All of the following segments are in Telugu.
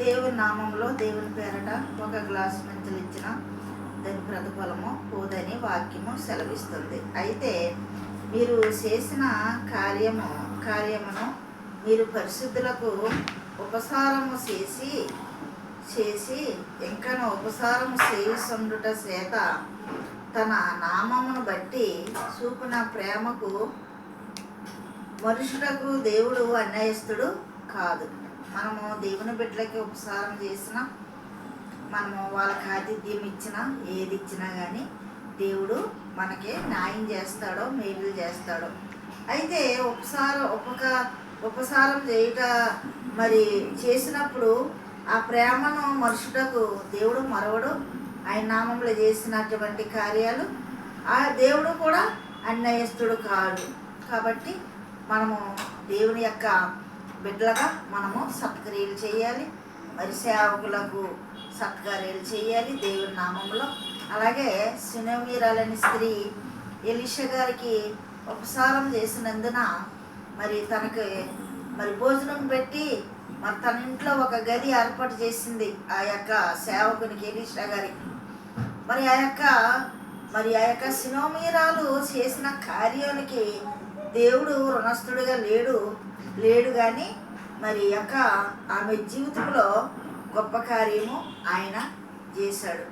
దేవుని నామంలో దేవుని పేరట ఒక గ్లాస్ మెంతులు ఇచ్చిన దాని ప్రతిఫలము పోదని వాక్యము సెలవిస్తుంది. అయితే మీరు చేసిన కార్యమును మీరు పరిశుద్ధులకు ఉపసారము చేసి ఇంకను ఉపసారము చేయుచుండుట చేత తన నామమును బట్టి చూపిన ప్రేమకు మనుషులకు దేవుడు అన్యాయస్తుడు కాదు. మనము దేవుని బిడ్డలకి ఉపసారం చేసినా, మనము వాళ్ళకి ఆతిథ్యం ఇచ్చినా, ఏది ఇచ్చినా కానీ దేవుడు మనకి న్యాయం చేస్తాడో, మేలు చేస్తాడో. అయితే ఉపసారం చేయుట మరి చేసినప్పుడు ఆ ప్రేమను మనుషులకు దేవుడు మరవడు. ఆయన నామంలో చేసినటువంటి కార్యాలు ఆ దేవుడు కూడా అన్యాయస్తుడు కాదు. కాబట్టి మనము దేవుని యొక్క బిడ్డలుగా మనము సత్క్రియలు చేయాలి, మరి సేవకులకు సత్కార్యాలు చేయాలి దేవుని నామంలో. అలాగే సునమీరాలని స్త్రీ ఎలీషా గారికి ఉపసారం చేసినందున మరి తనకి మరి భోజనం పెట్టి మరి తన ఇంట్లో ఒక గది ఏర్పాటు చేసింది ఆ యొక్క సేవకునికి, ఎలీషా గారికి. మరి ఆ యొక్క సునమీరాలు చేసిన కార్యానికి దేవుడు రుణస్థుడిగా లేడు కానీ మరి యొక్క ఆమె జీవితంలో గొప్ప కార్యము ఆయన చేశాడు.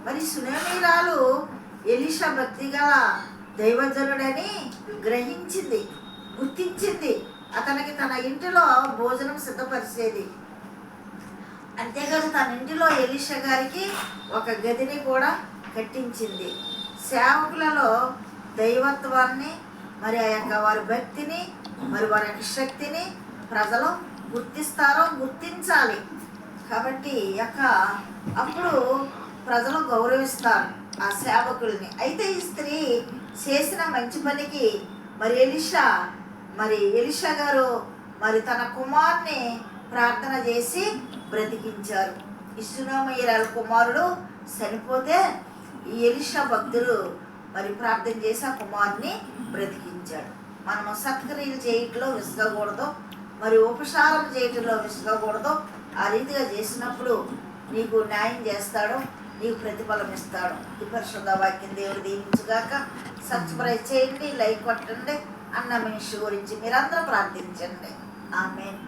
మరి సునమీరాలు ఎలీషా భక్తిగల దైవజనుడని గుర్తించింది. అతనికి తన ఇంటిలో భోజనం సిద్ధపరిచేది. అంతేకాదు తన ఇంటిలో ఎలీషా గారికి ఒక గదిని కూడా కట్టించింది. సేవకులలో దైవత్వాన్ని, మరి ఆ యొక్క వారి భక్తిని, మరి వారి యొక్క శక్తిని ప్రజలు గుర్తించాలి. కాబట్టి అప్పుడు ప్రజలు గౌరవిస్తారు ఆ సేవకుల్ని. అయితే ఈ స్త్రీ చేసిన మంచి పనికి మరి ఎలీషా గారు మరి తన కుమారుని ప్రార్థన చేసి బ్రతికించారు. ఈ సునమీరాల కుమారుడు చనిపోతే ఈ ఎలీషా భక్తులు మరి ప్రార్థన చేసి ఆ కుమారుని బ్రతికించాడు. మనము సత్క్రియలు చేయటంలో విసుగకూడదు, మరి ఉపసారం చేయటంలో విసుగకూడదు. ఆ రీతిగా చేసినప్పుడు నీకు న్యాయం చేస్తాడు, నీకు ప్రతిఫలం ఇస్తాడు. ఈ పరిశుద్ధ వాక్యం దేవుడు దీవించుగాక. సబ్స్క్రైబ్ చేయండి, లైక్ కొట్టండి. అన్న మనిషి గురించి మీరందరూ ప్రార్థించండి. ఆమేన్.